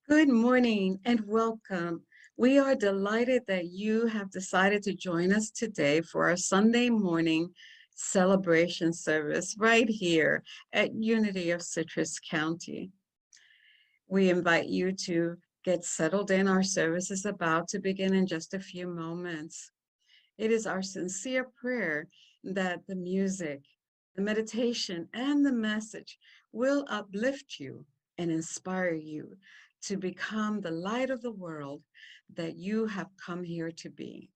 Good morning and welcome. We are delighted that you have decided to join us today for our Sunday morning celebration service right here at Unity of Citrus County. We invite you to get settled in. Our service is about to begin in just a few moments. It is our sincere prayer that the music, the meditation, and the message will uplift you and inspire you to become the light of the world that you have come here to be.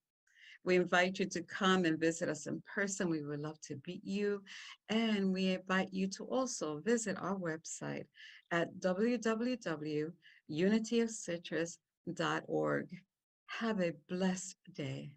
We invite you to come and visit us in person. We would love to meet you. And we invite you to also visit our website at www.unityofcitrus.org. Have a blessed day.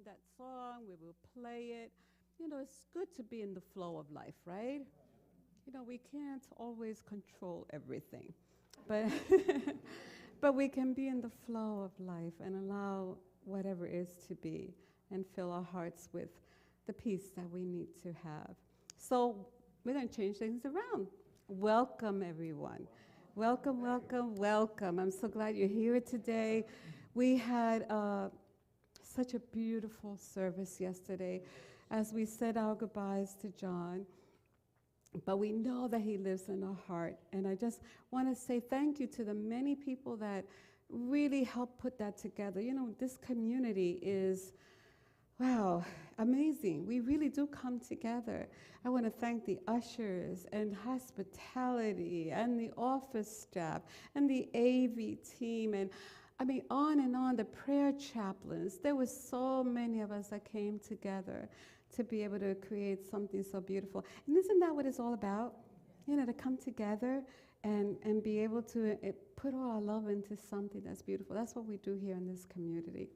that song, we will play it. You know, it's good to be in the flow of life, right? You know, we can't always control everything, but but we can be in the flow of life and allow whatever is to be and fill our hearts with the peace that we need to have. So we're going to change things around. Welcome, everyone. Welcome, welcome, welcome. I'm so glad you're here today. We had such a beautiful service yesterday as we said our goodbyes to John. But we know that he lives in our heart. And I just want to say thank you to the many people that really helped put that together. You know, this community is, wow, amazing. We really do come together. I want to thank the ushers and hospitality and the office staff and the AV team and I mean, on, the prayer chaplains. There were so many of us that came together to be able to create something so beautiful. And isn't that what it's all about? You know, to come together and be able to put all our love into something that's beautiful. That's what we do here in this community.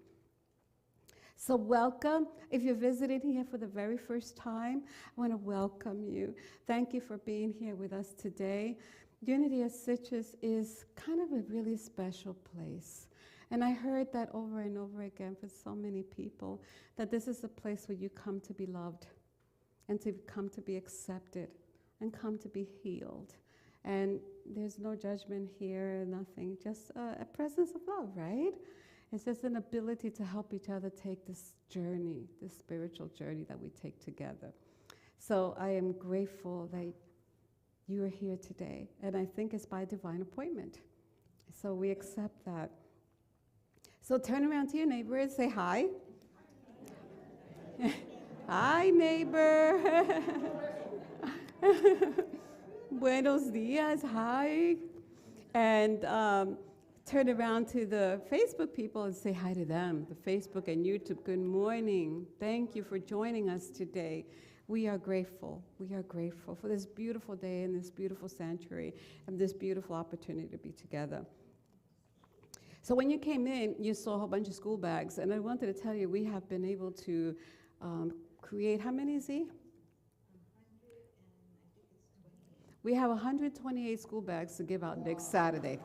So welcome. If you're visiting here for the very first time, I want to welcome you. Thank you for being here with us today. Unity of Citrus is kind of a really special place. And I heard that over and over again for so many people, that this is a place where you come to be loved and to come to be accepted and come to be healed. And there's no judgment here, nothing, just a presence of love, right? It's just an ability to help each other take this journey, this spiritual journey that we take together. So I am grateful that you are here today, and I think it's by divine appointment. So we accept that. So turn around to your neighbor and say hi. Hi, neighbor. Buenos dias, hi. And turn around to the Facebook people and say hi to them, the Facebook and YouTube. Good morning. Thank you for joining us today. We are grateful. We are grateful for this beautiful day and this beautiful sanctuary and this beautiful opportunity to be together. So when you came in, you saw a whole bunch of school bags, and I wanted to tell you we have been able to create, how many, Z? We have 128 school bags to give out next Saturday.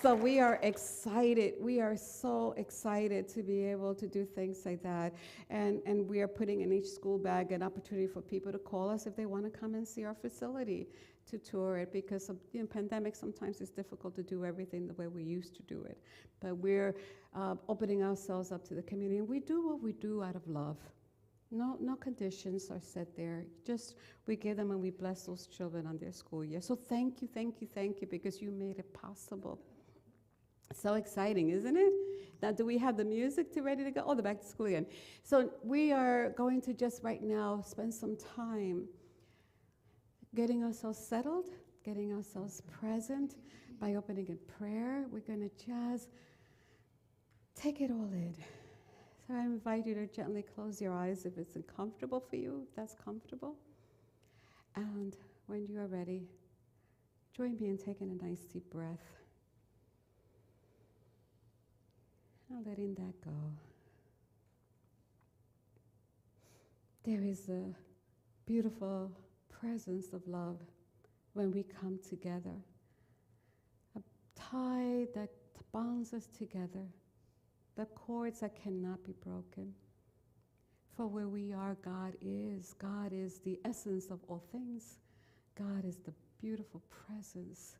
So we are excited. We are so excited to be able to do things like that. And we are putting in each school bag an opportunity for people to call us if they want to come and see our facility, to tour it, because of pandemic, sometimes it's difficult to do everything the way we used to do it. But we're opening ourselves up to the community. And we do what we do out of love. No conditions are set there. Just we give them and we bless those children on their school year. So thank you, thank you, thank you, because you made it possible. So exciting, isn't it? Now, do we have the music ready to go? Oh, the back to school again. So we are going to just right now spend some time getting ourselves settled, getting ourselves present by opening in prayer. We're going to just take it all in. So I invite you to gently close your eyes if it's uncomfortable for you, if that's comfortable. And when you are ready, join me in taking a nice deep breath. And letting that go. There is a beautiful presence of love when we come together. A tie that bonds us together. The cords that cannot be broken. For where we are, God is. God is the essence of all things. God is the beautiful presence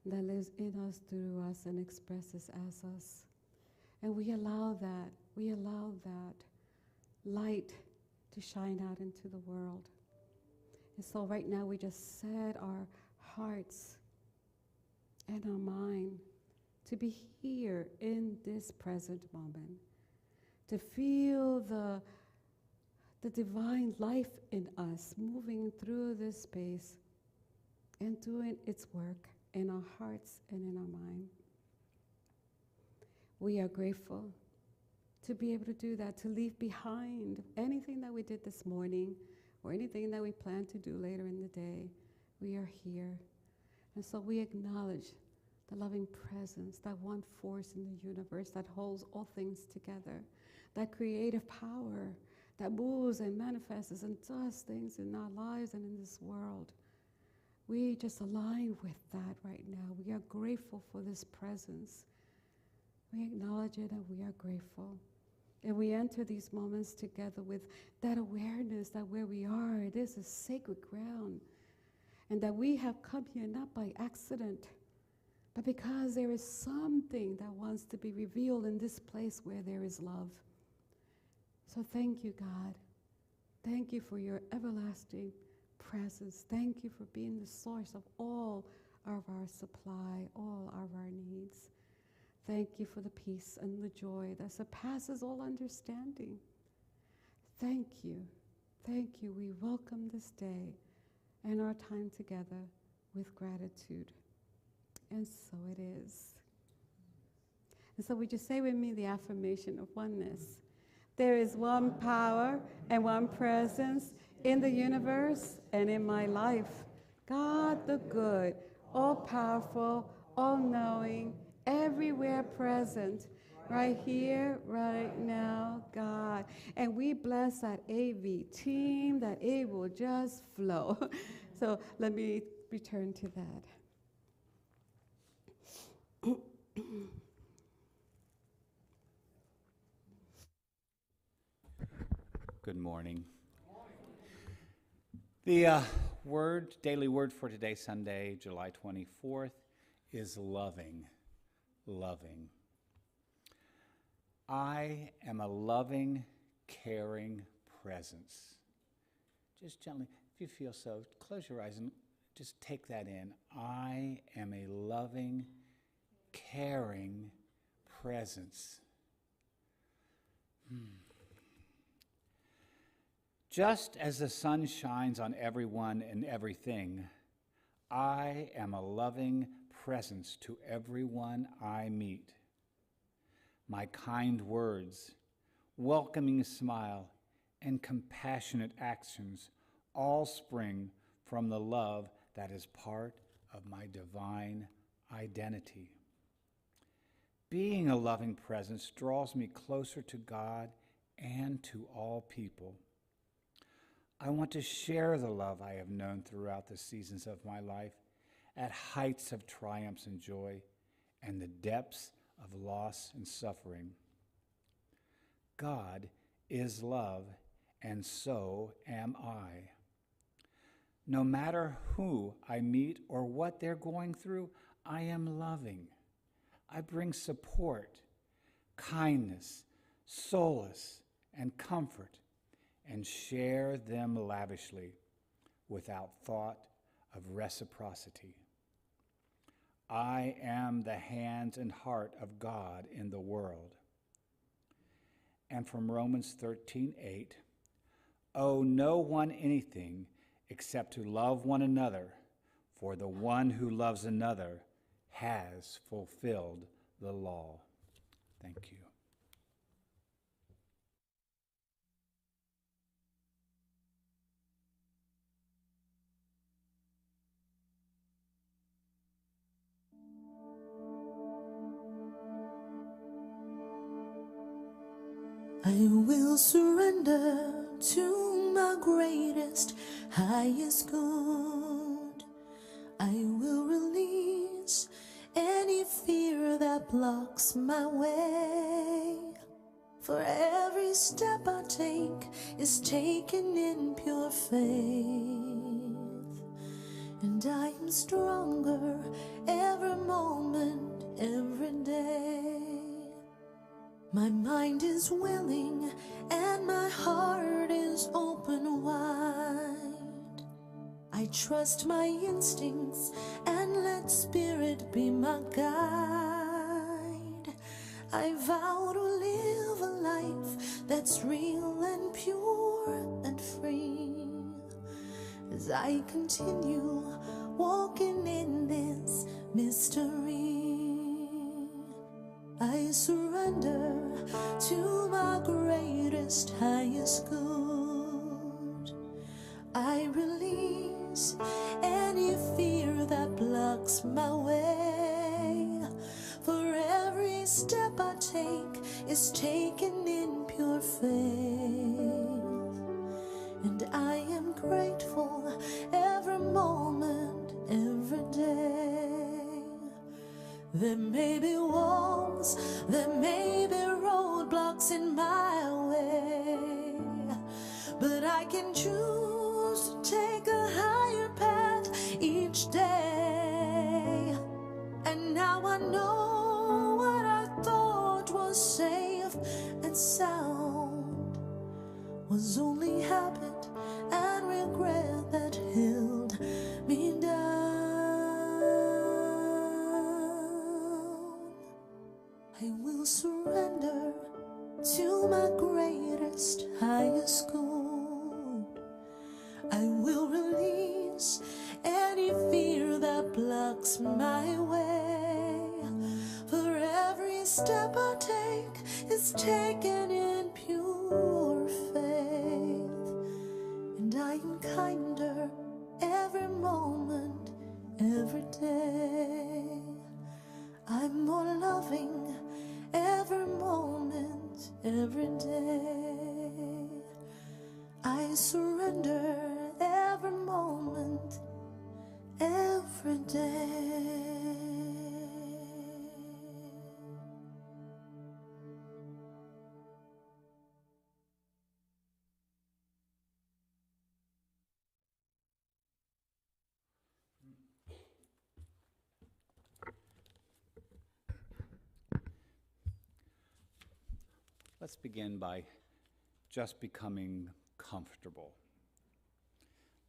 that lives in us, through us, and expresses as us. And we allow that light to shine out into the world. And so right now we just set our hearts and our mind to be here in this present moment, to feel the divine life in us moving through this space and doing its work in our hearts and in our mind. We are grateful to be able to do that, to leave behind anything that we did this morning or anything that we plan to do later in the day. We are here. And so we acknowledge the loving presence, that one force in the universe that holds all things together, that creative power that moves and manifests and does things in our lives and in this world. We just align with that right now. We are grateful for this presence. We acknowledge it and we are grateful. And we enter these moments together with that awareness that where we are, it is a sacred ground. And that we have come here not by accident, but because there is something that wants to be revealed in this place where there is love. So thank you, God. Thank you for your everlasting presence. Thank you for being the source of all of our supply, all of our needs. Thank you for the peace and the joy that surpasses all understanding. Thank you. Thank you. We welcome this day and our time together with gratitude. And so it is. And so would you say with me the affirmation of oneness? There is one power and one presence in the universe and in my life. God the good, all-powerful, all-knowing, everywhere present, right here, right now, God. And we bless that AV team, that it will just flow. So let me return to that. Good morning. The daily word for today, Sunday, July 24th, is loving. Loving. I am a loving, caring presence. Just gently, if you feel so, close your eyes and just take that in. I am a loving, caring presence. Just as the sun shines on everyone and everything, I am a loving presence to everyone I meet. My kind words, welcoming smile, and compassionate actions all spring from the love that is part of my divine identity. Being a loving presence draws me closer to God and to all people. I want to share the love I have known throughout the seasons of my life, at heights of triumphs and joy, and the depths of loss and suffering. God is love, and so am I. No matter who I meet or what they're going through, I am loving. I bring support, kindness, solace, and comfort, and share them lavishly without thought of reciprocity. I am the hands and heart of God in the world. And from Romans 13:8, owe no one anything except to love one another, for the one who loves another has fulfilled the law. Thank you. I will surrender to my greatest, highest good. I will release any fear that blocks my way. For every step I take is taken in pure faith. And I am stronger every moment, every day. My mind is willing and my heart is open wide. I trust my instincts and let spirit be my guide. I vow to live a life that's real and pure and free. As I continue walking in this mystery, I surrender to my greatest, highest good. I release any fear that blocks my way. step I take is taken in pure faith. And I am grateful every moment, every day. There may be walls, there may be roadblocks in my way, but I can choose to take a higher path each day. And now I know what I thought was safe and sound was only habit and regret that held me down. I will surrender to my greatest, highest good. I will release any fear that blocks my way. For every step I take is taken in pure faith. And I am kinder every moment, every day. I'm more loving every moment, every day. I surrender every moment, every day. Let's begin by just becoming comfortable.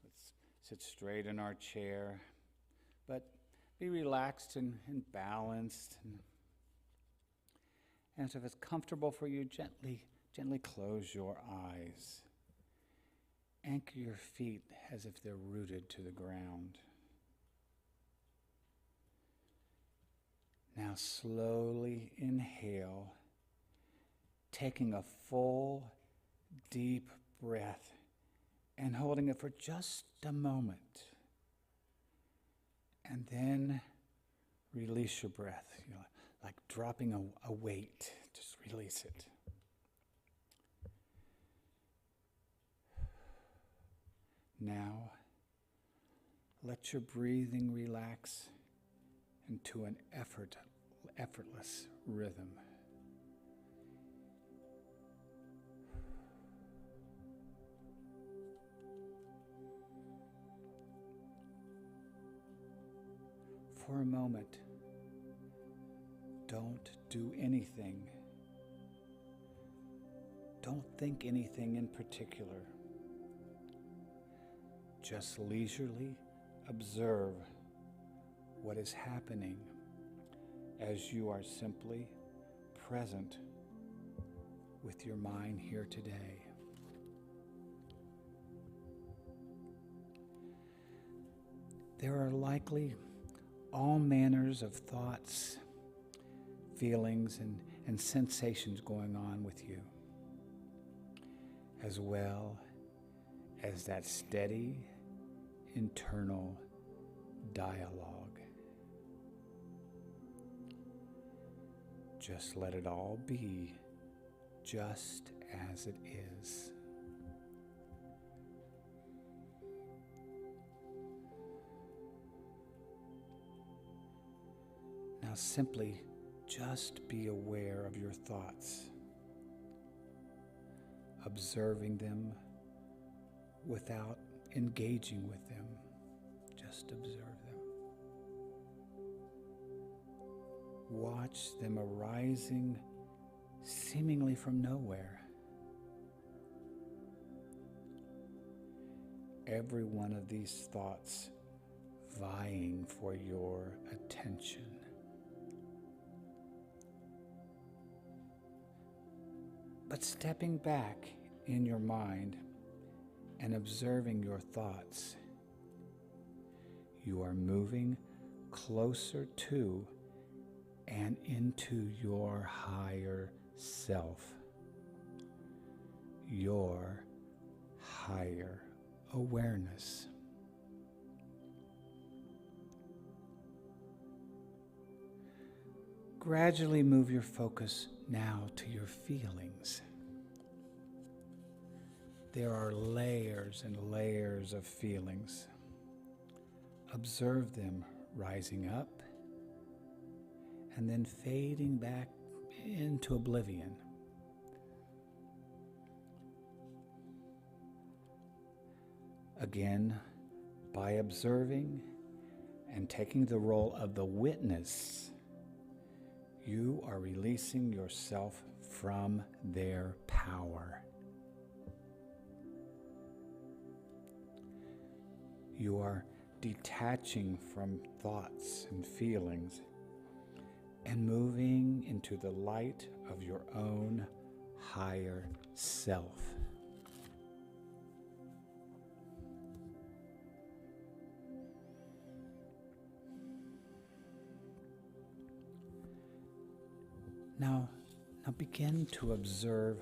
Let's sit straight in our chair, but be relaxed and balanced. And if it's comfortable for you, gently close your eyes. Anchor your feet as if they're rooted to the ground. Now slowly inhale, taking a full, deep breath and holding it for just a moment. And then release your breath, like dropping a weight. Just release it. Now, let your breathing relax into an effortless rhythm. For a moment, don't do anything. Don't think anything in particular. Just leisurely observe what is happening as you are simply present with your mind here today. There are likely all manners of thoughts, feelings, and sensations going on with you, as well as that steady internal dialogue. Just let it all be just as it is. Now simply just be aware of your thoughts, observing them without engaging with them. Just observe them. Watch them arising seemingly from nowhere. Every one of these thoughts vying for your attention. But stepping back in your mind and observing your thoughts, you are moving closer to and into your higher self, your higher awareness. Gradually move your focus now to your feelings. There are layers and layers of feelings. Observe them rising up and then fading back into oblivion. Again, by observing and taking the role of the witness, you are releasing yourself from their power. You are detaching from thoughts and feelings and moving into the light of your own higher self. Now begin to observe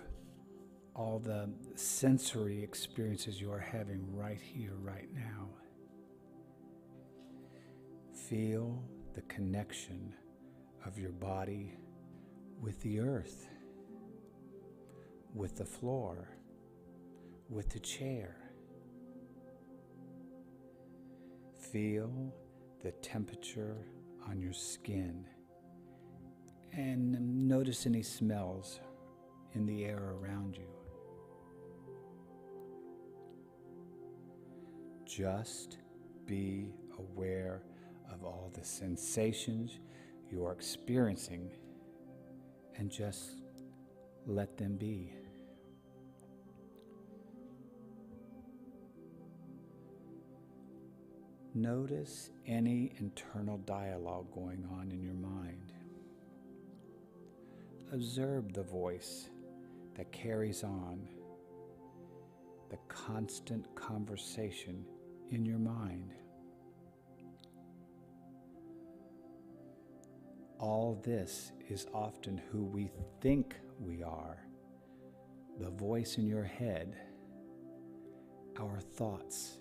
all the sensory experiences you are having right here, right now. Feel the connection of your body with the earth, with the floor, with the chair. Feel the temperature on your skin and notice any smells in the air around you. Just be aware of all the sensations you are experiencing and just let them be. Notice any internal dialogue going on in your mind. Observe the voice that carries on the constant conversation in your mind. All this is often who we think we are, the voice in your head, our thoughts,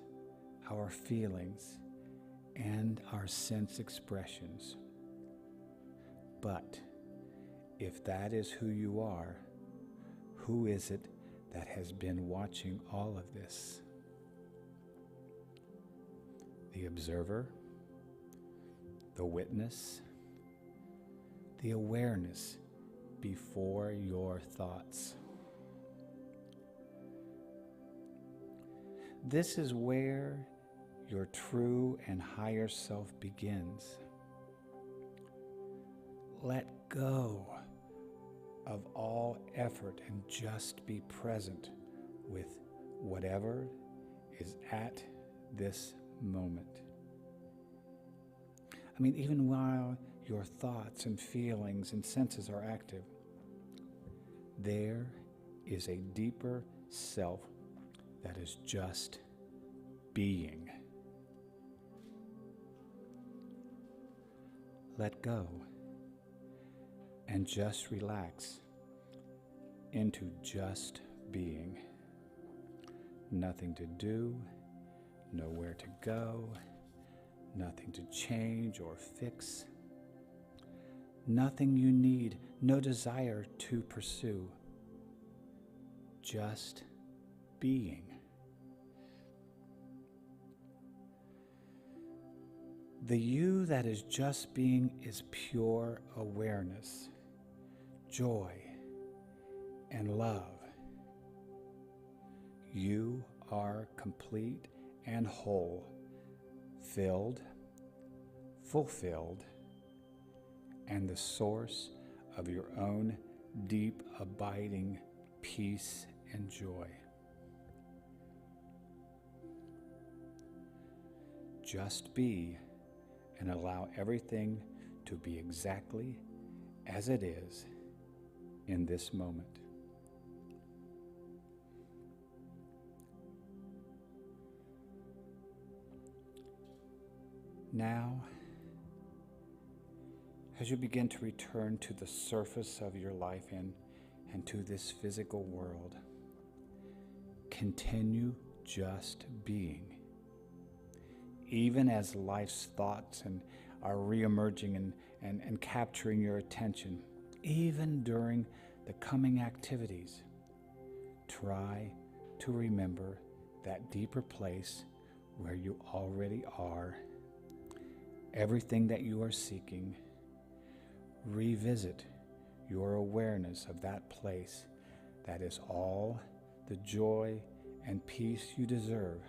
our feelings, and our sense expressions. But if that is who you are, who is it that has been watching all of this? The observer, the witness, the awareness before your thoughts. This is where your true and higher self begins. Let go of all effort and just be present with whatever is at this moment. I mean, even while your thoughts and feelings and senses are active, there is a deeper self that is just being. Let go and just relax into just being. Nothing to do, nowhere to go, nothing to change or fix, nothing you need, no desire to pursue, just being. The you that is just being is pure awareness, joy, and love. You are complete and whole, filled, fulfilled, and the source of your own deep, abiding peace and joy. Just be and allow everything to be exactly as it is in this moment. Now, as you begin to return to the surface of your life and to this physical world, continue just being. Even as life's thoughts are reemerging and capturing your attention, even during the coming activities. Try to remember that deeper place where you already are, everything that you are seeking. Revisit your awareness of that place that is all the joy and peace you deserve,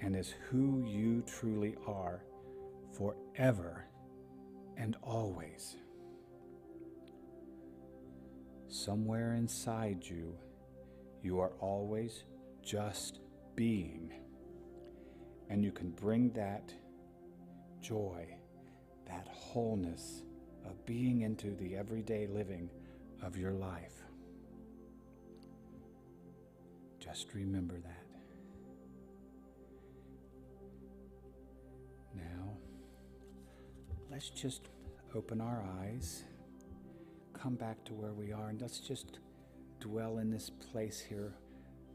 and is who you truly are forever and always. Somewhere inside you, you are always just being, and you can bring that joy, that wholeness of being into the everyday living of your life. Just remember that. Now, let's just open our eyes, come back to where we are, and let's just dwell in this place here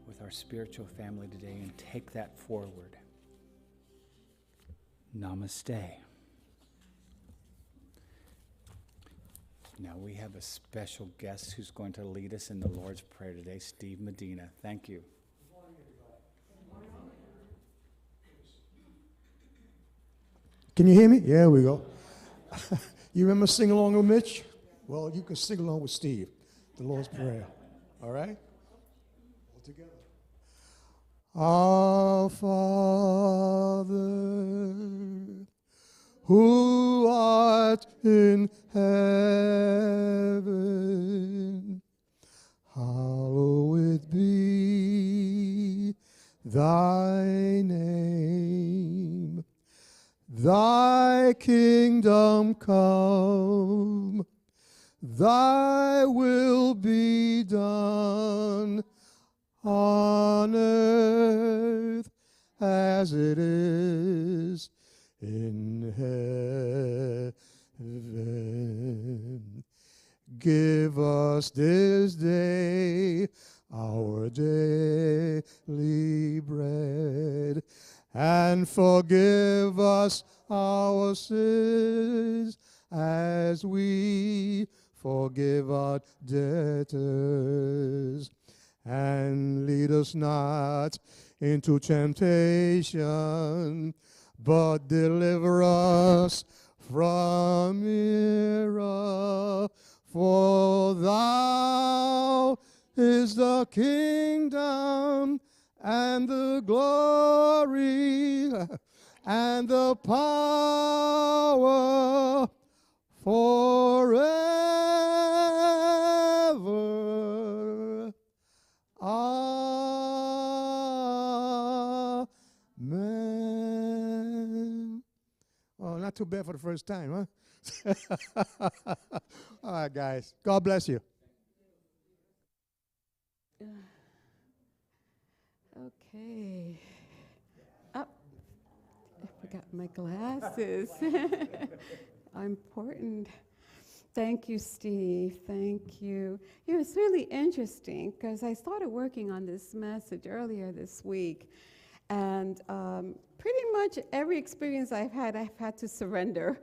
with our spiritual family today and take that forward. Namaste. Now we have a special guest who's going to lead us in the Lord's Prayer today, Steve Medina. Thank you. Can you hear me? Yeah, we go. You remember sing along with Mitch? Well, you can sing along with Steve, the Lord's Prayer. All right? All together. Our Father, who art in heaven, hallowed be thy name. Thy kingdom come, thy will be done on earth as it is in heaven. Give us this day our daily bread, and forgive us our sins as we forgive our debtors. And lead us not into temptation, but deliver us from evil. For thou is the kingdom and the glory and the power forever. Amen. Oh, not too bad for the first time, huh? All right, guys. God bless you. Okay. Oh, I forgot my glasses. Important. Thank you, Steve. Thank you. It was really interesting because I started working on this message earlier this week. And pretty much every experience I've had to surrender.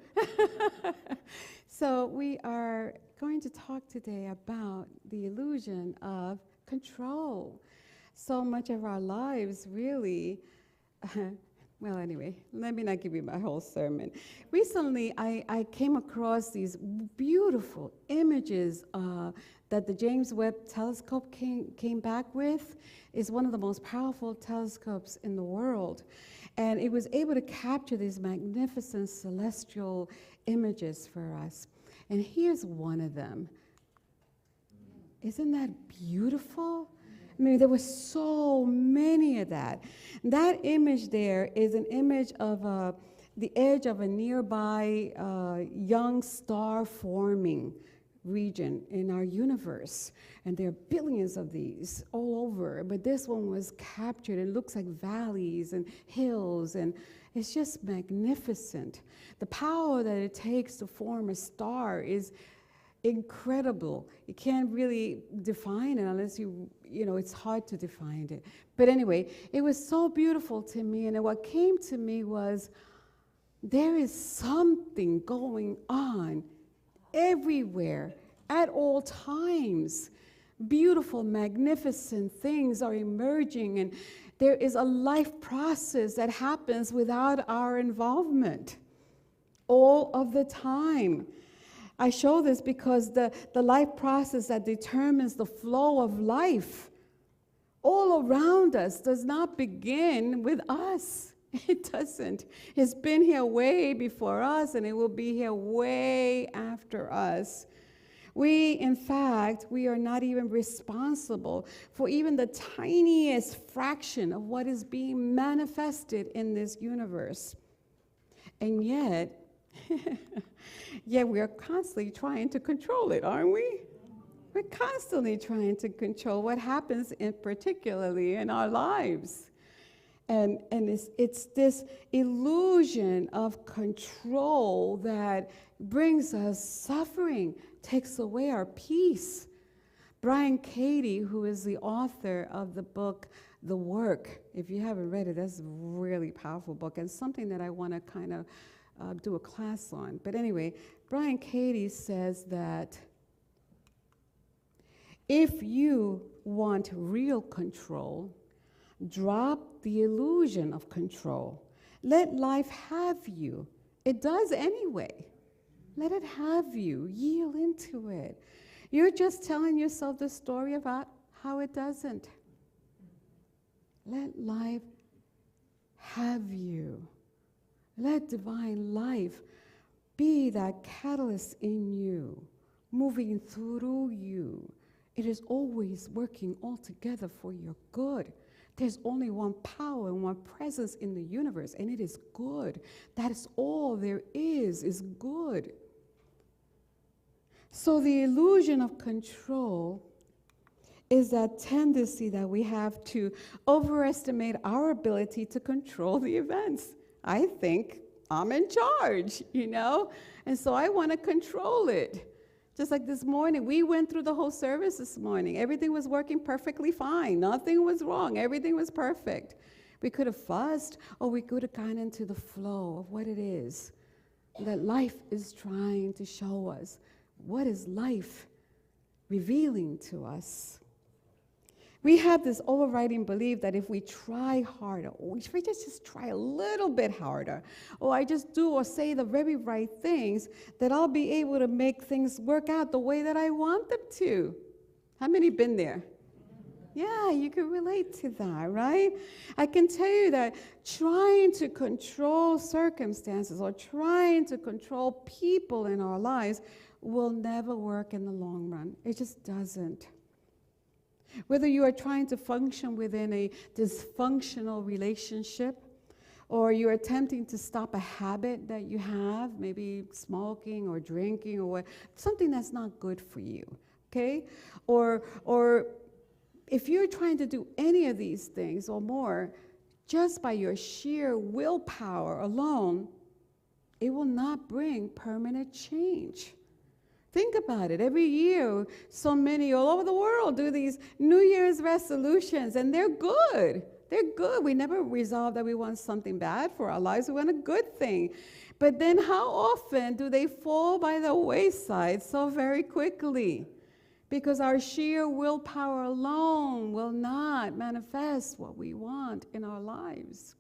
So we are going to talk today about the illusion of control. So much of our lives really, well, anyway, let me not give you my whole sermon. Recently, I came across these beautiful images that the James Webb telescope came back with. It's one of the most powerful telescopes in the world. And it was able to capture these magnificent celestial images for us. And here's one of them. Isn't that beautiful? I mean, there were so many of that. That image there is an image of the edge of a nearby young star forming region in our universe. And there are billions of these all over, but this one was captured. It looks like valleys and hills, and it's just magnificent. The power that it takes to form a star is incredible. You can't really define it unless it's hard to define it. But anyway, it was so beautiful to me, and what came to me was, There is something going on everywhere at all times. Beautiful, magnificent things are emerging, and there is a life process that happens without our involvement all of the time. I show this because the life process that determines the flow of life all around us does not begin with us. It doesn't. It's been here way before us, and it will be here way after us. In fact, we are not even responsible for even the tiniest fraction of what is being manifested in this universe. And yet, we are constantly trying to control it, aren't we? We're constantly trying to control what happens particularly in our lives. And it's this illusion of control that brings us suffering, takes away our peace. Brian Cady, who is the author of the book, The Work, if you haven't read it, that's a really powerful book and something that I want to kind of do a class on. But anyway, Brian Cady says that if you want real control, drop the illusion of control. Let life have you. It does anyway. Let it have you. Yield into it. You're just telling yourself the story about how it doesn't. Let life have you. Let divine life be that catalyst in you, moving through you. It is always working all together for your good. There's only one power and one presence in the universe, and it is good. That is all there is good. So the illusion of control is that tendency that we have to overestimate our ability to control the events. I think I'm in charge, and so I want to control it. Just like this morning, we went through the whole service this morning. Everything was working perfectly fine. Nothing was wrong. Everything was perfect. We could have fussed, or we could have gone into the flow of what it is that life is trying to show us. What is life revealing to us? We have this overriding belief that if we try harder, or if we just try a little bit harder, or I just do or say the very right things, that I'll be able to make things work out the way that I want them to. How many been there? Yeah, you can relate to that, right? I can tell you that trying to control circumstances or trying to control people in our lives will never work in the long run. It just doesn't. Whether you are trying to function within a dysfunctional relationship, or you're attempting to stop a habit that you have, maybe smoking or drinking or something that's not good for you, okay? Or if you're trying to do any of these things or more, just by your sheer willpower alone, it will not bring permanent change. Think about it. Every year, so many all over the world do these New Year's resolutions, and they're good. They're good. We never resolve that we want something bad for our lives. We want a good thing. But then how often do they fall by the wayside so very quickly? Because our sheer willpower alone will not manifest what we want in our lives.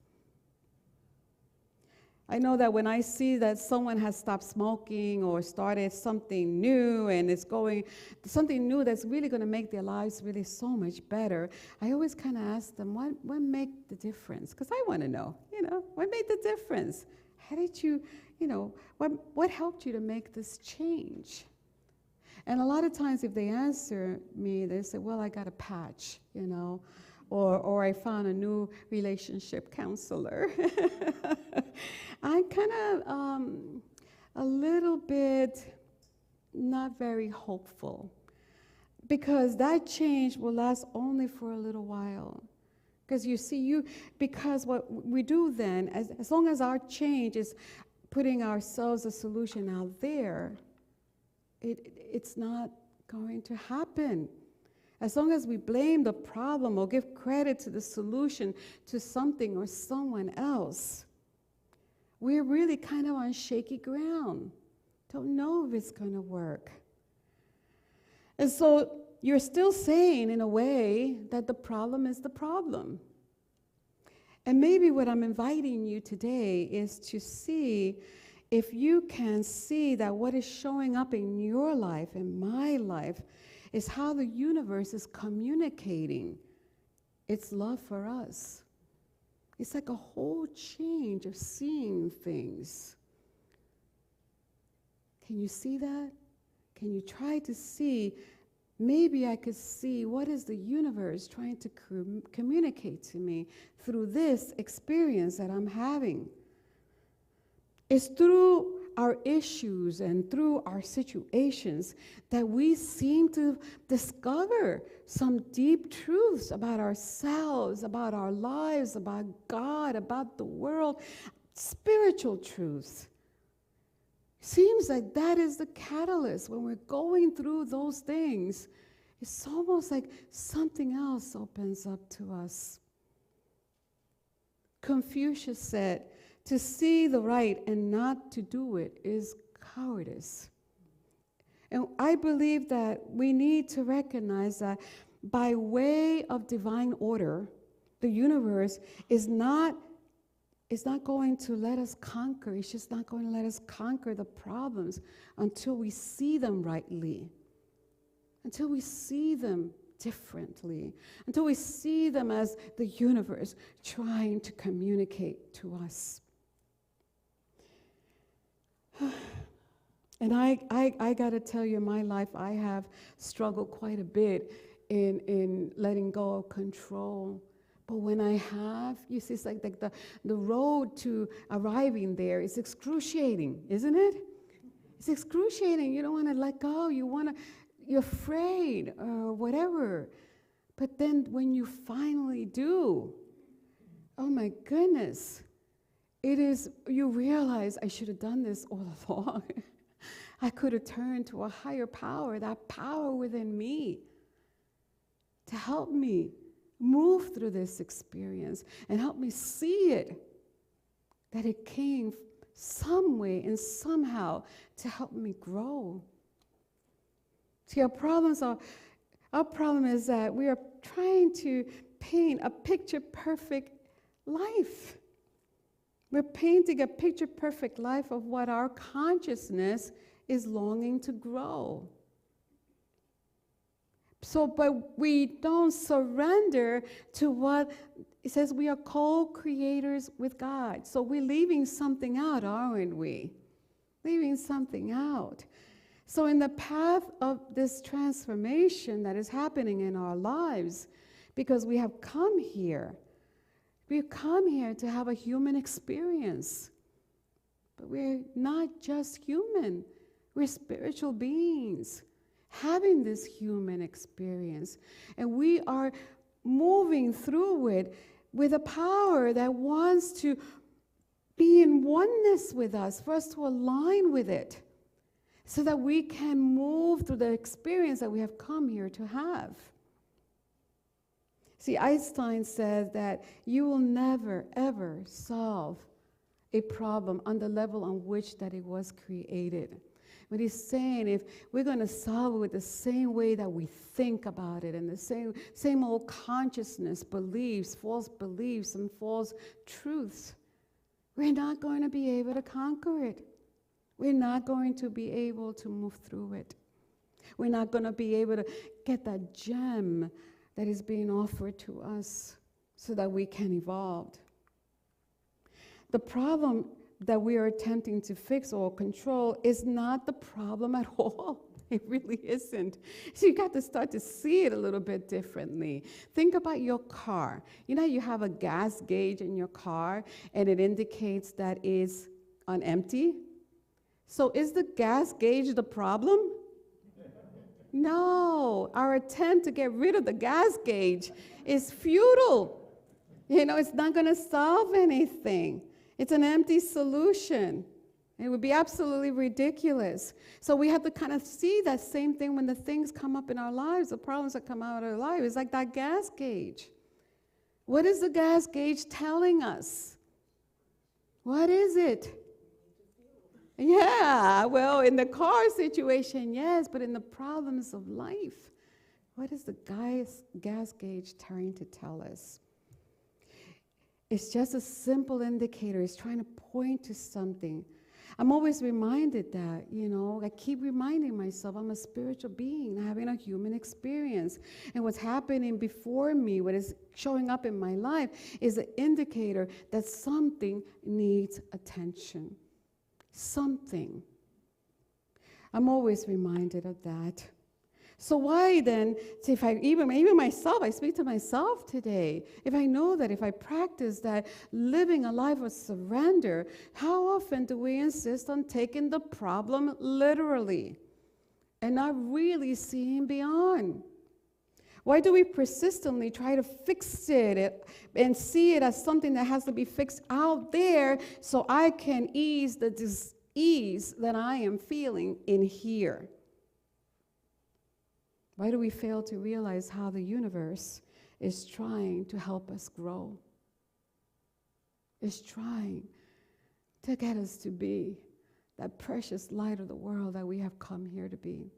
I know that when I see that someone has stopped smoking or started something new and it's going, something new that's really going to make their lives really so much better, I always kind of ask them, what made the difference? Because I want to know, what made the difference? How did you, what helped you to make this change? And a lot of times if they answer me, they say, well, I got a patch, or I found a new relationship counselor. I'm kind of a little bit not very hopeful, because that change will last only for a little while. Because you see, because what we do then, as long as our change is putting ourselves a solution out there, it's not going to happen. As long as we blame the problem or give credit to the solution to something or someone else, we're really kind of on shaky ground. Don't know if it's going to work. And so you're still saying, in a way, that the problem is the problem. And maybe what I'm inviting you today is to see if you can see that what is showing up in your life, in my life, is how the universe is communicating its love for us. It's like a whole change of seeing things. Can you see that? Can you try to see, maybe I could see what is the universe trying to communicate to me through this experience that I'm having? It's through our issues and through our situations that we seem to discover some deep truths about ourselves, about our lives, about God, about the world, spiritual truths. Seems like that is the catalyst. When we're going through those things, it's almost like something else opens up to us. Confucius said, to see the right and not to do it is cowardice. And I believe that we need to recognize that by way of divine order, the universe is not going to let us conquer. It's just not going to let us conquer the problems until we see them rightly, until we see them differently, until we see them as the universe trying to communicate to us. And I got to tell you, in my life, I have struggled quite a bit in letting go of control. But when I have, you see, it's like the road to arriving there is excruciating, isn't it? It's excruciating. You don't want to let go. You're afraid or whatever. But then when you finally do, oh my goodness, you realize I should have done this all along. I could have turned to a higher power, that power within me, to help me move through this experience and help me see it, that it came some way and somehow to help me grow. See, our problem is that we are trying to paint a picture-perfect life. We're painting a picture-perfect life of what our consciousness is longing to grow. So, but we don't surrender to what it says. We are co-creators with God. So we're leaving something out, aren't we? Leaving something out. So in the path of this transformation that is happening in our lives, because we have come here, we've come here to have a human experience. But we're not just human. We're spiritual beings having this human experience. And we are moving through it with a power that wants to be in oneness with us, for us to align with it, so that we can move through the experience that we have come here to have. See, Einstein said that you will never, ever solve a problem on the level on which that it was created. But he's saying if we're going to solve it with the same way that we think about it and the same old consciousness, beliefs, and false truths, we're not going to be able to conquer it. We're not going to be able to move through it. We're not going to be able to get that gem that is being offered to us so that we can evolve. The problem that we are attempting to fix or control is not the problem at all. It really isn't. So you got to start to see it a little bit differently. Think about your car. You know, you have a gas gauge in your car and it indicates that it's on empty. So is the gas gauge the problem? No, our attempt to get rid of the gas gauge is futile. You know, it's not going to solve anything. It's an empty solution. It would be absolutely ridiculous. So we have to kind of see that same thing when the things come up in our lives, the problems that come out of our lives. It's like that gas gauge. What is the gas gauge telling us? What is it? Yeah, well, in the car situation, yes, but in the problems of life, what is the gas gauge trying to tell us? It's just a simple indicator. It's trying to point to something. I'm always reminded that, I keep reminding myself I'm a spiritual being having a human experience. And what's happening before me, what is showing up in my life, is an indicator that something needs attention. Something. I'm always reminded of that. So why then, if I even myself, I speak to myself today, if I know that if I practice that living a life of surrender, how often do we insist on taking the problem literally and not really seeing beyond? Why do we persistently try to fix it and see it as something that has to be fixed out there so I can ease the dis-ease that I am feeling in here? Why do we fail to realize how the universe is trying to help us grow? It's trying to get us to be that precious light of the world that we have come here to be.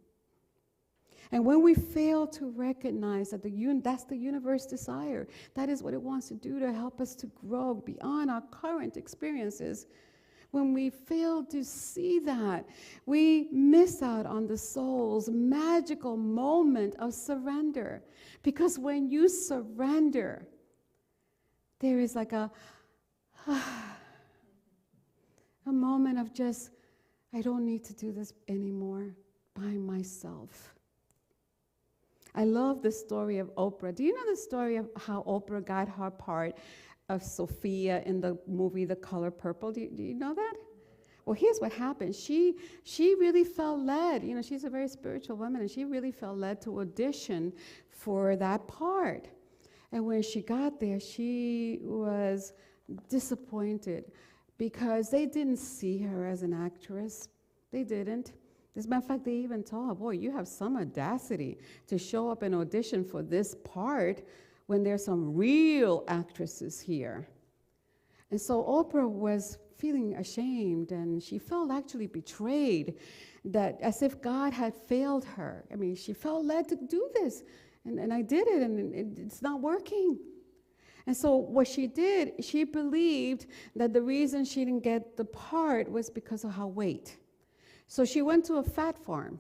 And when we fail to recognize that that's the universe's desire, that is what it wants to do to help us to grow beyond our current experiences, when we fail to see that, we miss out on the soul's magical moment of surrender. Because when you surrender, there is like a moment of just, I don't need to do this anymore by myself. I love the story of Oprah. Do you know the story of how Oprah got her part of Sophia in the movie The Color Purple? Do you know that? Well, here's what happened. She really felt led. She's a very spiritual woman, and she really felt led to audition for that part. And when she got there, she was disappointed because they didn't see her as an actress. They didn't. As a matter of fact, they even told her, boy, you have some audacity to show up and audition for this part when there's some real actresses here. And so Oprah was feeling ashamed, and she felt actually betrayed, that as if God had failed her. I mean, she felt led to do this, and I did it, and it's not working. And so what she did, she believed that the reason she didn't get the part was because of her weight. So she went to a fat farm,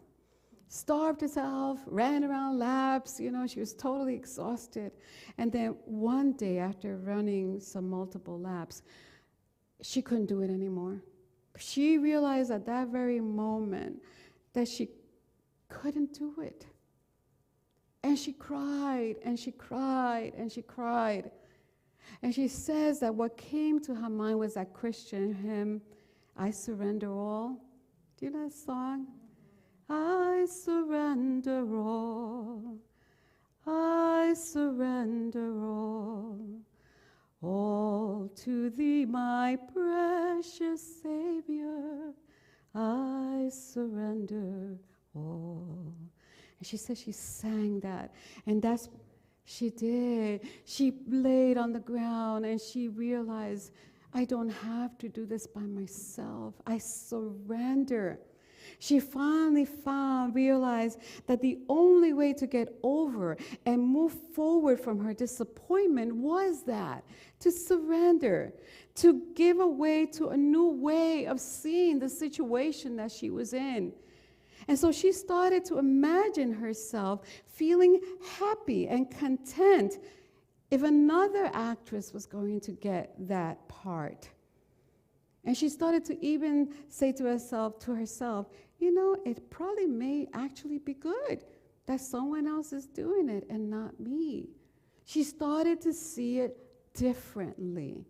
starved herself, ran around laps, she was totally exhausted. And then one day, after running some multiple laps, she couldn't do it anymore. She realized at that very moment that she couldn't do it. And she cried, and she cried, and she cried. And she says that what came to her mind was that Christian hymn, I Surrender All. Do you know that song? I surrender all, I surrender all to thee, my precious Savior, I surrender all. And she said she sang that, and that's, she did. She laid on the ground and she realized, I don't have to do this by myself. I surrender. She finally realized that the only way to get over and move forward from her disappointment was to surrender, to give away to a new way of seeing the situation that she was in. And so she started to imagine herself feeling happy and content if another actress was going to get that part. And she started to even say to herself, it probably may actually be good that someone else is doing it and not me. She started to see it differently.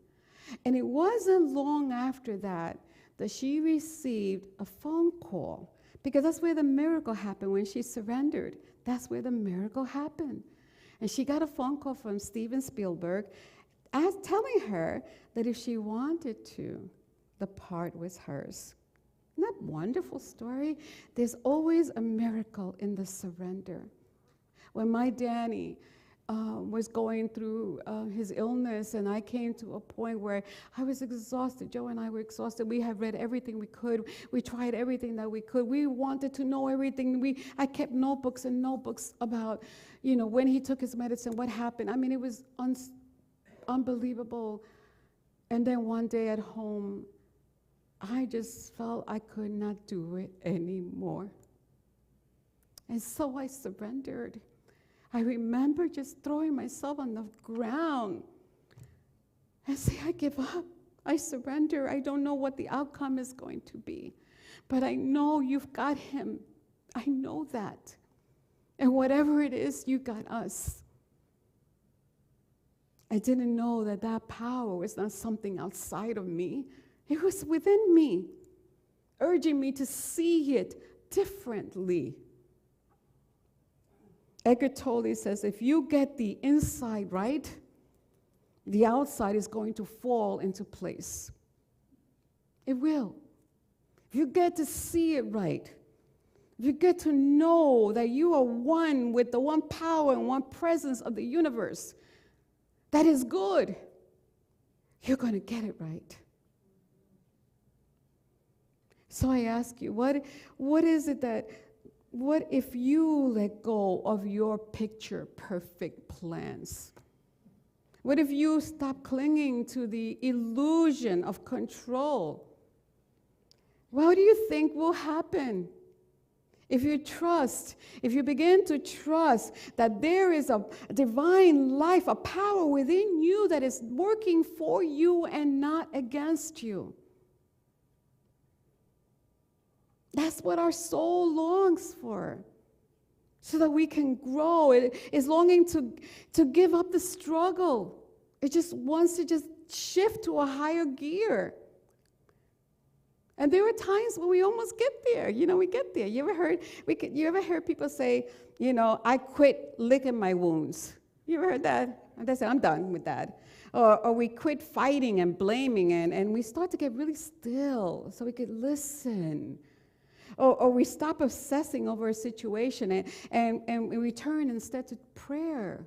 And it wasn't long after that she received a phone call, because that's where the miracle happened. When she surrendered, that's where the miracle happened. And she got a phone call from Steven Spielberg telling her that if she wanted to, the part was hers. Isn't that a wonderful story? There's always a miracle in the surrender. When my Danny was going through his illness, and I came to a point where I was exhausted. Joe and I were exhausted. We had read everything we could. We tried everything that we could. We wanted to know everything. I kept notebooks and notebooks about, when he took his medicine, what happened. I mean, it was unbelievable. And then one day at home, I just felt I could not do it anymore. And so I surrendered. I remember just throwing myself on the ground and say, I give up. I surrender. I don't know what the outcome is going to be, but I know you've got him. I know that. And whatever it is, you got us. I didn't know that power was not something outside of me. It was within me, urging me to see it differently. Eckhart Tolle says, if you get the inside right, the outside is going to fall into place. It will. If you get to see it right, if you get to know that you are one with the one power and one presence of the universe that is good, you're going to get it right. So I ask you, what is it that, what if you let go of your picture perfect plans? What if you stop clinging to the illusion of control? What do you think will happen? If you begin to trust that there is a divine life, a power within you that is working for you and not against you. That's what our soul longs for, so that we can grow. It is longing to give up the struggle. It just wants to just shift to a higher gear. And there are times when we almost get there. We get there. You ever heard people say, I quit licking my wounds? You ever heard that? And they say, I'm done with that. Or we quit fighting and blaming, and we start to get really still so we could listen. Or we stop obsessing over a situation and we turn instead to prayer.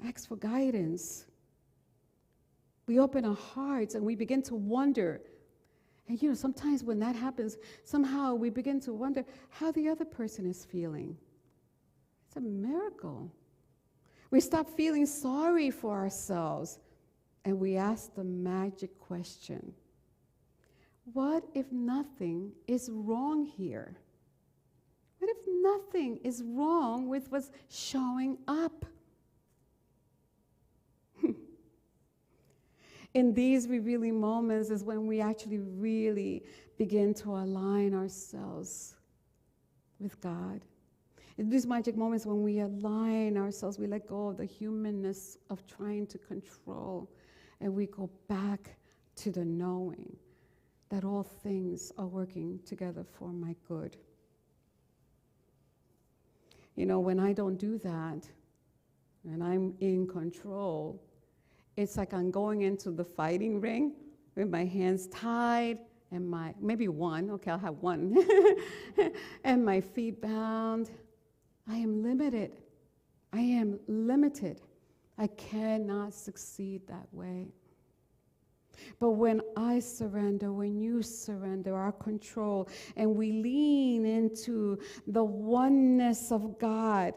Ask for guidance. We open our hearts and we begin to wonder. And sometimes when that happens, somehow we begin to wonder how the other person is feeling. It's a miracle. We stop feeling sorry for ourselves and we ask the magic question. What if nothing is wrong here? What if nothing is wrong with what's showing up? In these revealing moments is when we actually really begin to align ourselves with God. In these magic moments when we align ourselves, we let go of the humanness of trying to control, and we go back to the knowing that all things are working together for my good. When I don't do that, and I'm in control, it's like I'm going into the fighting ring with my hands tied and maybe one, okay, I'll have one, and my feet bound. I am limited. I am limited. I cannot succeed that way. But when I surrender, when you surrender our control, and we lean into the oneness of God,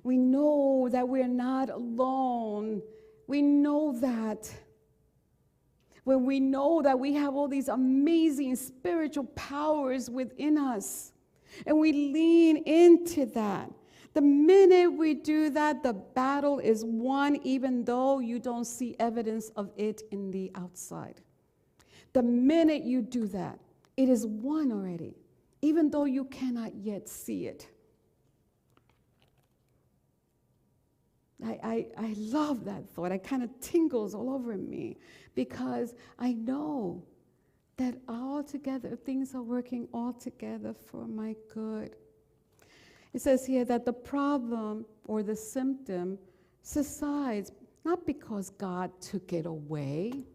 we know that we're not alone. We know that. When we know that we have all these amazing spiritual powers within us, and we lean into that, the minute we do that, the battle is won, even though you don't see evidence of it in the outside. The minute you do that, it is won already, even though you cannot yet see it. I love that thought. It kind of tingles all over me because I know that all together, things are working all together for my good. It says here that the problem or the symptom subsides not because God took it away.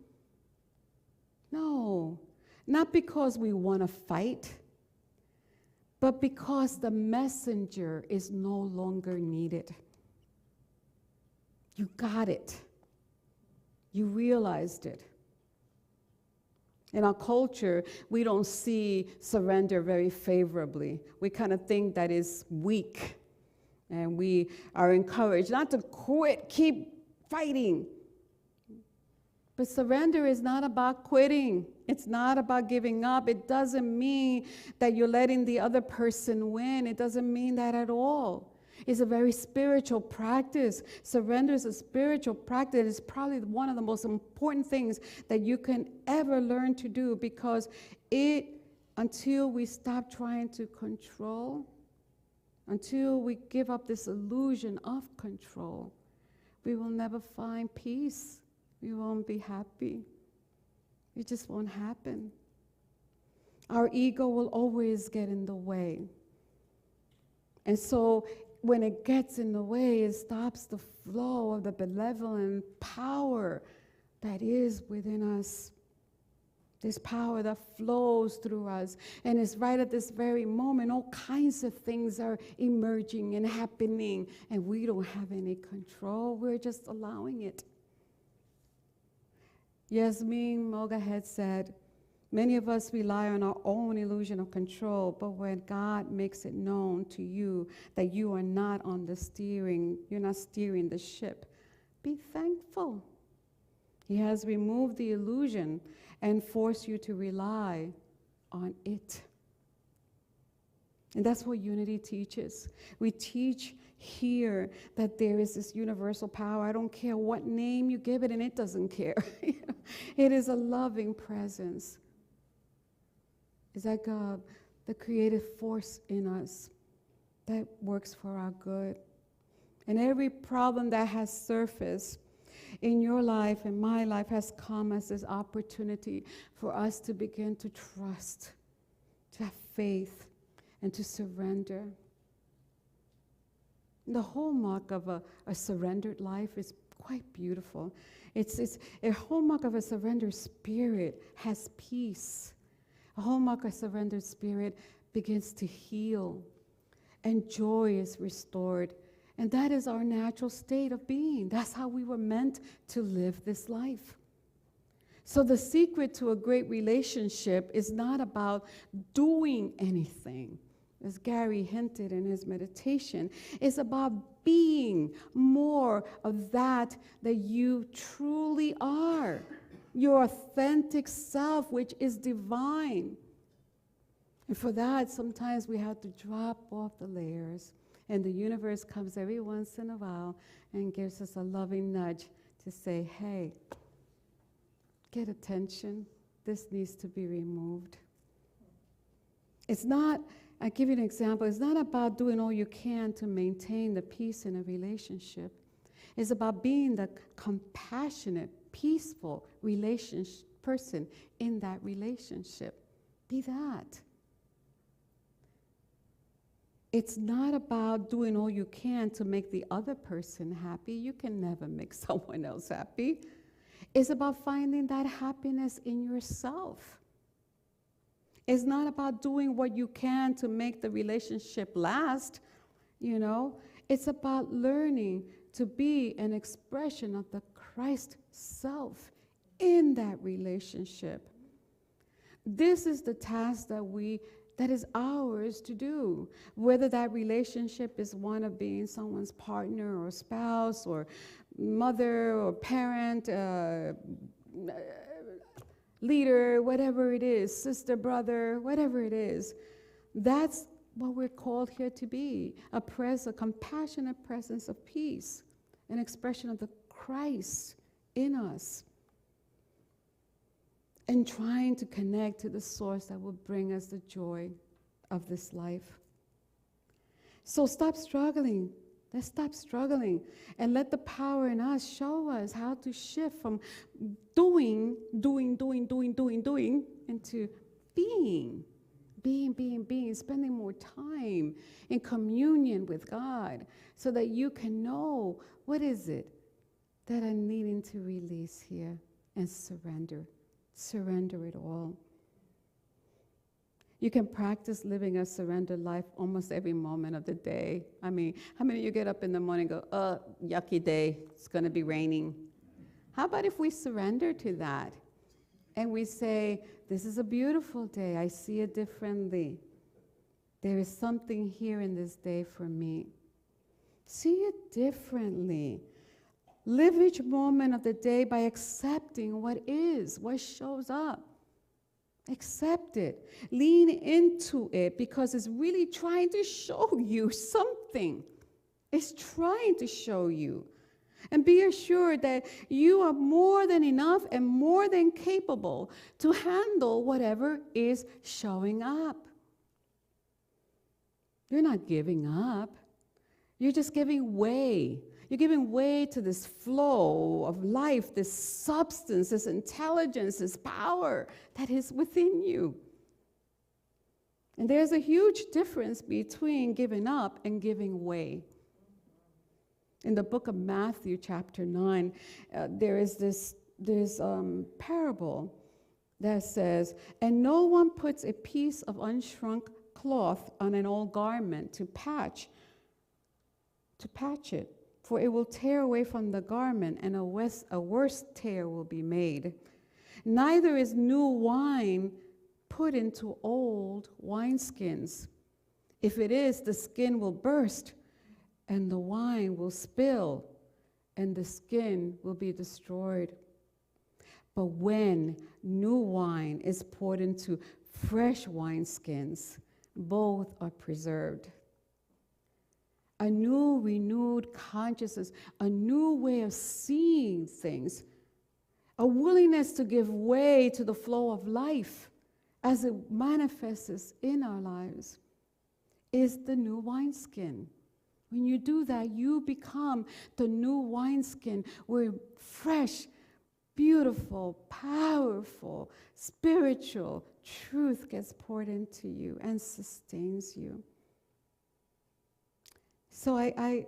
No, not because we want to fight, but because the messenger is no longer needed. You got it. You realized it. In our culture, we don't see surrender very favorably. We kind of think that is weak. And we are encouraged not to quit, keep fighting. But surrender is not about quitting. It's not about giving up. It doesn't mean that you're letting the other person win. It doesn't mean that at all. It's a very spiritual practice. Surrender is a spiritual practice. It's probably one of the most important things that you can ever learn to do, because until we stop trying to control, until we give up this illusion of control, we will never find peace. We won't be happy. It just won't happen. Our ego will always get in the way. And so when it gets in the way, it stops the flow of the benevolent power that is within us. This power that flows through us. And it's right at this very moment, all kinds of things are emerging and happening, and we don't have any control. We're just allowing it. Yasmin Moga had said, many of us rely on our own illusion of control, but when God makes it known to you that you are not on the steering, you're not steering the ship, be thankful. He has removed the illusion and forced you to rely on it. And that's what unity teaches. We teach here that there is this universal power. I don't care what name you give it, and it doesn't care. It is a loving presence. It's like the creative force in us that works for our good. And every problem that has surfaced in your life and my life has come as this opportunity for us to begin to trust, to have faith, and to surrender. The hallmark of a surrendered life is quite beautiful. It's a hallmark of a surrendered spirit has peace. A hallmark of a surrendered spirit begins to heal, and joy is restored. And that is our natural state of being. That's how we were meant to live this life. So the secret to a great relationship is not about doing anything, as Gary hinted in his meditation. It's about being more of that you truly are, your authentic self, which is divine. And for that, sometimes we have to drop off the layers. And the universe comes every once in a while and gives us a loving nudge to say, hey, get attention. This needs to be removed. It's not, I give you an example, it's not about doing all you can to maintain the peace in a relationship. It's about being the compassionate, peaceful person in that relationship. Be that. It's not about doing all you can to make the other person happy. You can never make someone else happy. It's about finding that happiness in yourself. It's not about doing what you can to make the relationship last, It's about learning to be an expression of the Christ self in that relationship. This is the task that is ours to do, whether that relationship is one of being someone's partner or spouse or mother or parent, leader, whatever it is, sister, brother, whatever it is. That's what we're called here to be, a compassionate presence of peace, an expression of the Christ in us, and trying to connect to the source that will bring us the joy of this life. So stop struggling. Let's stop struggling and let the power in us show us how to shift from doing into being, spending more time in communion with God so that you can know what is it that I'm needing to release here and surrender it all. You can practice living a surrendered life almost every moment of the day. I mean, how many of you get up in the morning and go, yucky day, it's going to be raining? How about if we surrender to that and we say, this is a beautiful day, I see it differently. There is something here in this day for me. See it differently. Live each moment of the day by accepting what is, what shows up. Accept it. Lean into it because it's really trying to show you something. It's trying to show you. And be assured that you are more than enough and more than capable to handle whatever is showing up. You're not giving up. You're just giving way. You're giving way to this flow of life, this substance, this intelligence, this power that is within you. And there's a huge difference between giving up and giving way. In the book of Matthew, chapter 9, there is this parable that says, "And no one puts a piece of unshrunk cloth on an old garment to patch it, for it will tear away from the garment, and a worse tear will be made. Neither is new wine put into old wineskins. If it is, the skin will burst, and the wine will spill, and the skin will be destroyed. But when new wine is poured into fresh wineskins, both are preserved." A new, renewed consciousness, a new way of seeing things, a willingness to give way to the flow of life as it manifests in our lives is the new wineskin. When you do that, you become the new wineskin where fresh, beautiful, powerful, spiritual truth gets poured into you and sustains you. So I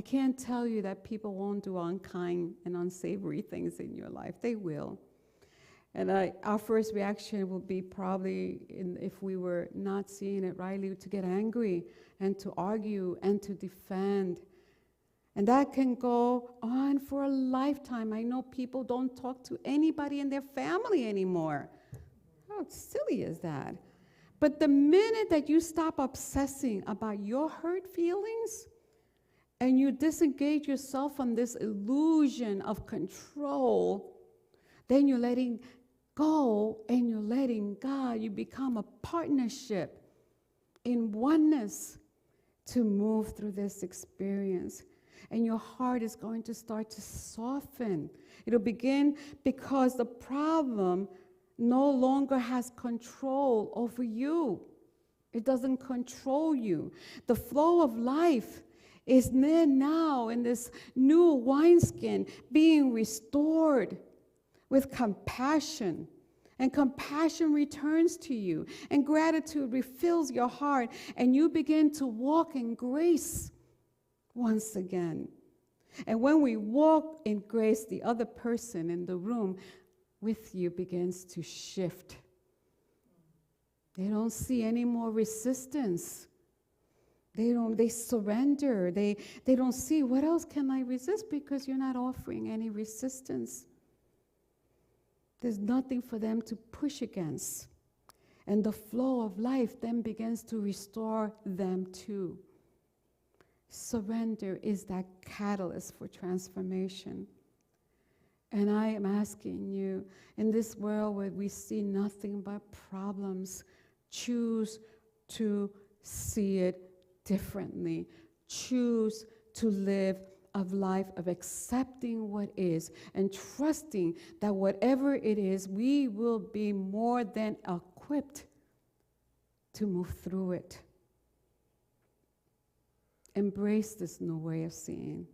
can't tell you that people won't do unkind and unsavory things in your life. They will. And our first reaction will be probably, if we were not seeing it rightly, to get angry and to argue and to defend. And that can go on for a lifetime. I know people don't talk to anybody in their family anymore. How silly is that? But the minute that you stop obsessing about your hurt feelings and you disengage yourself from this illusion of control, then you're letting go and you're letting God. You become a partnership in oneness to move through this experience. And your heart is going to start to soften. It'll begin because the problem no longer has control over you. It doesn't control you. The flow of life is there now in this new wineskin being restored with compassion. And compassion returns to you. And gratitude refills your heart. And you begin to walk in grace once again. And when we walk in grace, the other person in the room with you begins to shift. They don't see any more resistance. They surrender. They don't see, what else can I resist? Because you're not offering any resistance. There's nothing for them to push against. And the flow of life then begins to restore them too. Surrender is that catalyst for transformation. And I am asking you, in this world where we see nothing but problems, choose to see it differently. Choose to live a life of accepting what is and trusting that whatever it is, we will be more than equipped to move through it. Embrace this new way of seeing.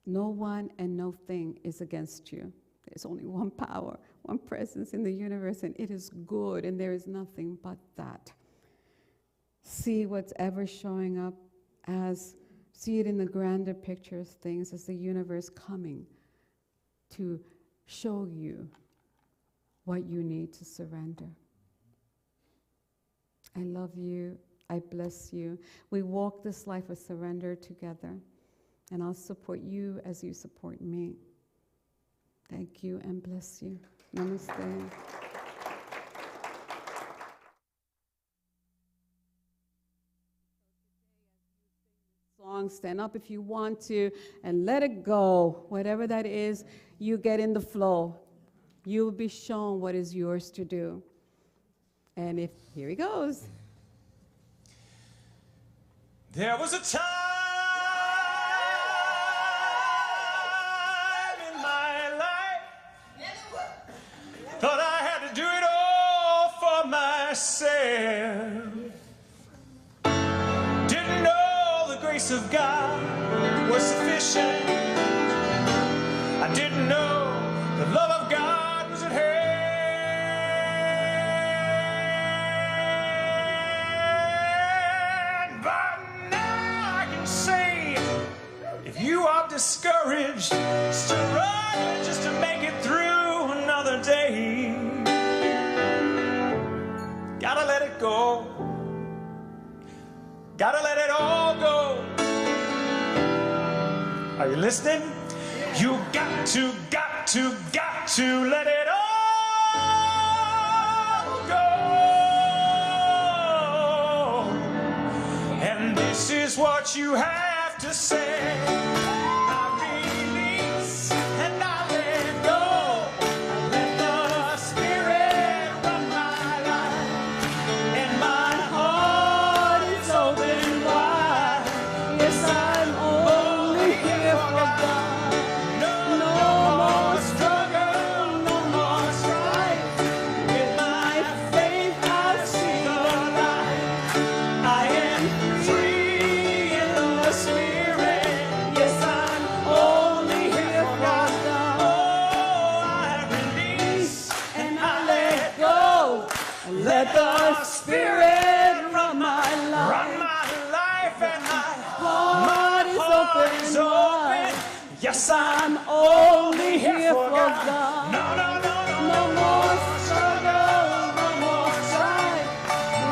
No one and no thing is against you. There's only one power, one presence in the universe, and it is good, and there is nothing but that. See what's ever showing up see it in the grander picture of things as the universe coming to show you what you need to surrender. I love you. I bless you. We walk this life of surrender together, and I'll support you as you support me. Thank you and bless you. Namaste. Song, stand up if you want to, and let it go. Whatever that is, you get in the flow. You will be shown what is yours to do. And here he goes. There was a time in my life, thought I had to do it all for myself. Didn't know the grace of God was sufficient. I didn't know the love of God was at hand. But now I can say, if you are discouraged, struggling just to make it through another day, gotta let it go. Gotta let it all go. Are you listening? You got to let it all go. And this is what you have to say. I release and I let go. Let the Spirit run my life. And my heart is open wide. Yes, I'm only here for God. No more struggle, no more strife. With my faith I see the light. I am free in the Spirit. Yes, I'm only here for God. Oh, I release and I let go. Let the Spirit run my life. Run my life, and my heart is open. Yes, I'm only here for God. No, no, no, no, no more struggle, no more strife.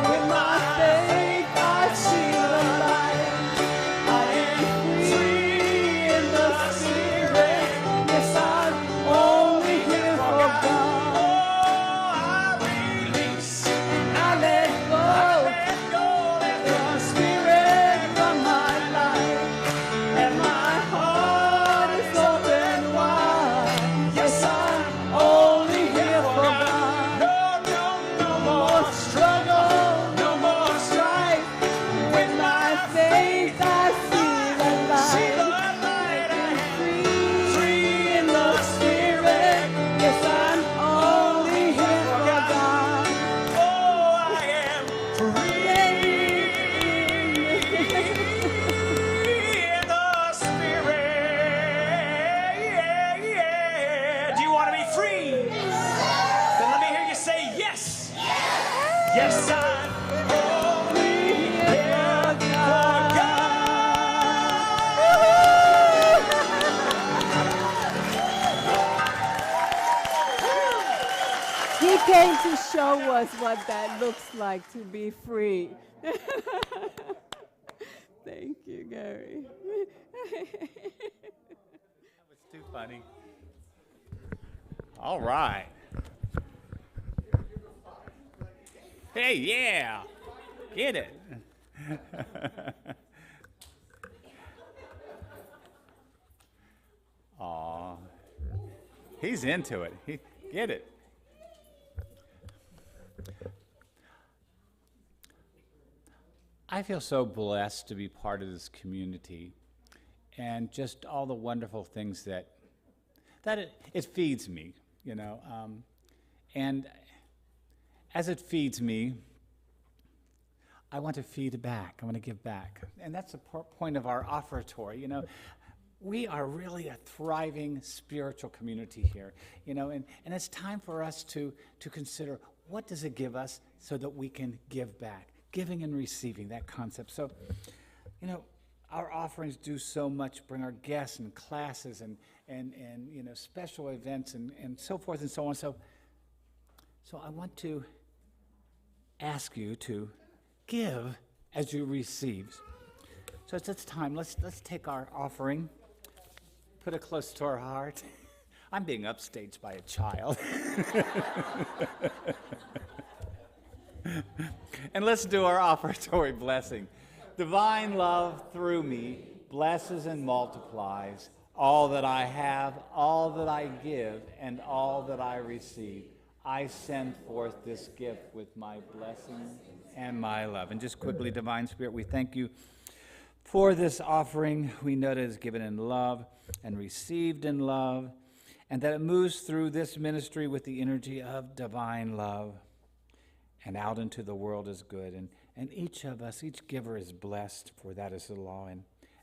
With my faith I see the light. I am free in the Spirit. Yes, I'm only here for God. Oh, I release and I let go. Let the Spirit run my life. And my heart is open wide. Yes, I'm only here for God. No more struggle, no more strife. With my faith I see the light. I am free in the Spirit. Yes, I'm only here for God. Oh, I am free in the Spirit. Do you want to be free? Then let me hear you say yes. Yes, I'm only here for God. He came to show us what that looks like to be free. Thank you, Gary. It's too funny. All right. Hey, yeah. Get it. Aw. He's into it. Get it. I feel so blessed to be part of this community and just all the wonderful things that it feeds me, you know. And as it feeds me, I want to feed back. I want to give back. And that's the point of our offertory, you know. We are really a thriving spiritual community here, you know, and it's time for us to consider what does it give us so that we can give back. Giving and receiving, that concept. So, you know, our offerings do so much, bring our guests and classes and you know, special events and so forth and so on. So I want to ask you to give as you receive. So it's this time. Let's take our offering, put it close to our heart. I'm being upstaged by a child. And let's do our offertory blessing. Divine love through me blesses and multiplies all that I have, all that I give, and all that I receive. I send forth this gift with my blessing and my love. And just quickly, Divine Spirit, we thank you for this offering. We know that it is given in love and received in love, and that it moves through this ministry with the energy of divine love and out into the world as good. And each of us, each giver is blessed, for that is the law,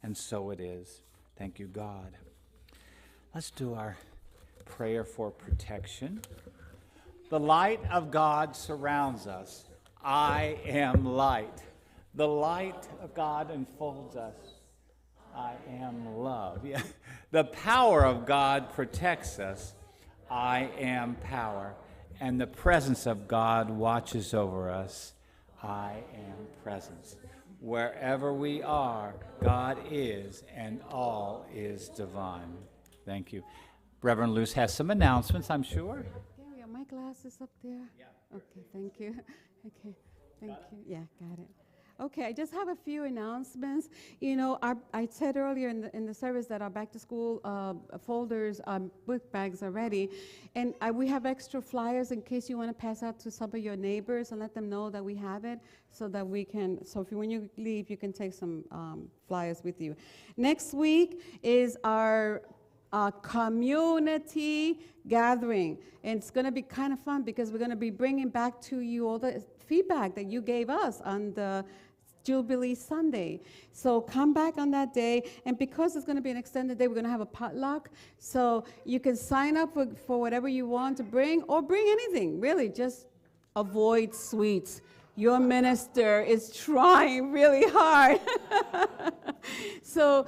and so it is. Thank you, God. Let's do our prayer for protection. The light of God surrounds us. I am light. The light of God enfolds us. I am love. Yeah. The power of God protects us. I am power. And the presence of God watches over us. I am presence. Wherever we are, God is, and all is divine. Thank you. Reverend Luce has some announcements, I'm sure. Gary, are my glasses up there? Yeah. Okay, thank you. Okay, thank you. Yeah, got it. Okay, I just have a few announcements. You know, I said earlier in the service that our back-to-school folders, book bags are ready. And we have extra flyers in case you want to pass out to some of your neighbors and let them know that we have it so that we can, so if you, when you leave, you can take some flyers with you. Next week is our community gathering. And it's going to be kind of fun because we're going to be bringing back to you all the feedback that you gave us on the Jubilee Sunday. So come back on that day, and because it's going to be an extended day, we're going to have a potluck. So you can sign up for whatever you want to bring, or bring anything, really. Just avoid sweets. Your minister is trying really hard. So,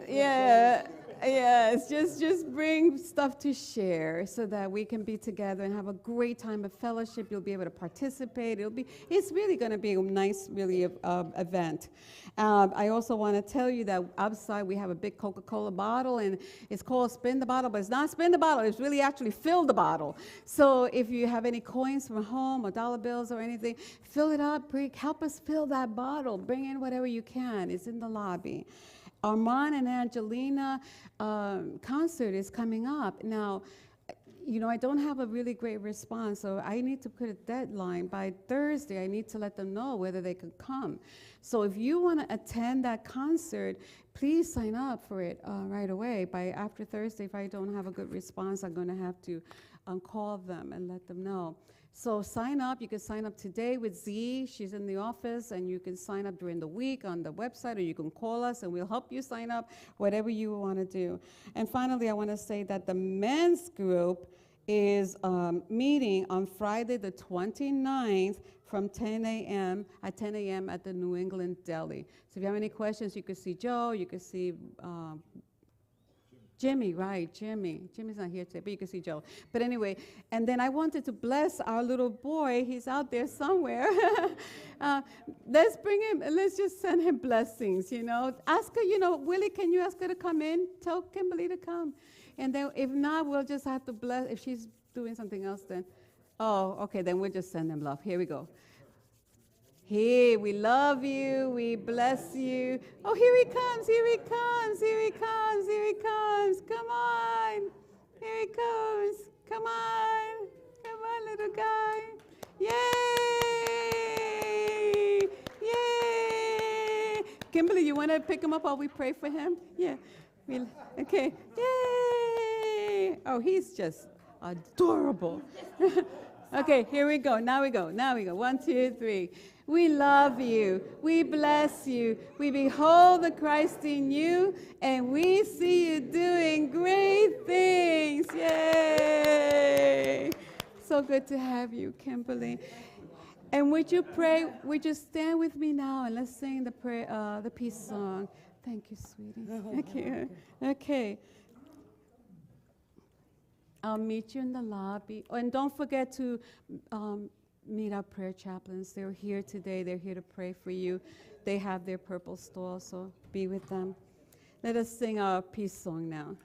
yeah. Yes, just bring stuff to share so that we can be together and have a great time of fellowship. You'll be able to participate. It's really going to be a nice, really event. I also want to tell you that outside we have a big Coca-Cola bottle, and it's called Spin the Bottle, but it's not spin the bottle. It's really actually fill the bottle. So if you have any coins from home or dollar bills or anything, fill it up. Help us fill that bottle. Bring in whatever you can. It's in the lobby. Armand and Angelina concert is coming up. Now, you know, I don't have a really great response, so I need to put a deadline. By Thursday, I need to let them know whether they can come. So if you want to attend that concert, please sign up for it right away. By after Thursday, if I don't have a good response, I'm going to have to call them and let them know. So sign up. You can sign up today with Z. She's in the office, and you can sign up during the week on the website, or you can call us, and we'll help you sign up, whatever you want to do. And finally, I want to say that the men's group is meeting on Friday the 29th from 10 a.m. at 10 a.m. at the New England Deli. So if you have any questions, you could see Joe, you could see Jimmy, right, Jimmy. Jimmy's not here today, but you can see Joe. But anyway, and then I wanted to bless our little boy. He's out there somewhere. Let's bring him, let's just send him blessings, you know. Ask her, you know, Willie, can you ask her to come in? Tell Kimberly to come. And then if not, we'll just have to bless, if she's doing something else then. Oh, okay, then we'll just send him love. Here we go. Hey, we love you, we bless you. Oh, here he comes, here he comes, here he comes, here he comes. Come on, here he comes. Come on, little guy. Yay, yay. Kimberly, you want to pick him up while we pray for him? Yeah, okay, yay. Oh, he's just adorable. Okay, here we go. Now we go. 1, 2, 3. We love you. We bless you. We behold the Christ in you, and we see you doing great things. Yay! So good to have you, Kimberly. And would you pray? Would you stand with me now and let's sing the prayer, the peace song? Thank you, sweetie. Thank you. Okay. I'll meet you in the lobby. Oh, and don't forget to meet our prayer chaplains. They're here today. They're here to pray for you. They have their purple stole, so be with them. Let us sing our peace song now.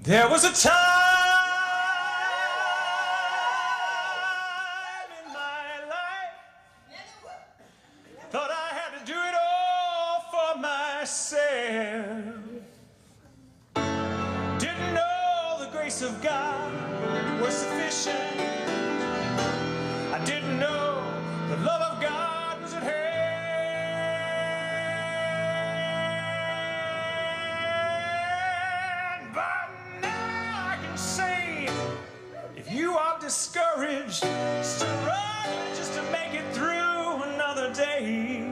There was a time in my life, thought I had to do it all for myself. Didn't know the grace of God was sufficient. I didn't know the love of God was at hand. But now I can say, if you are discouraged, struggling just to make it through another day,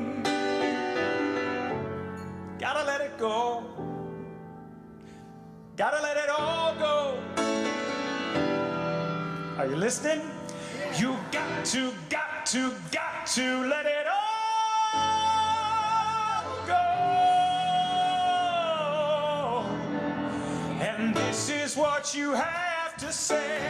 gotta let it go. Gotta let it all go. Are you listening? You got to let it all go. And this is what you have to say.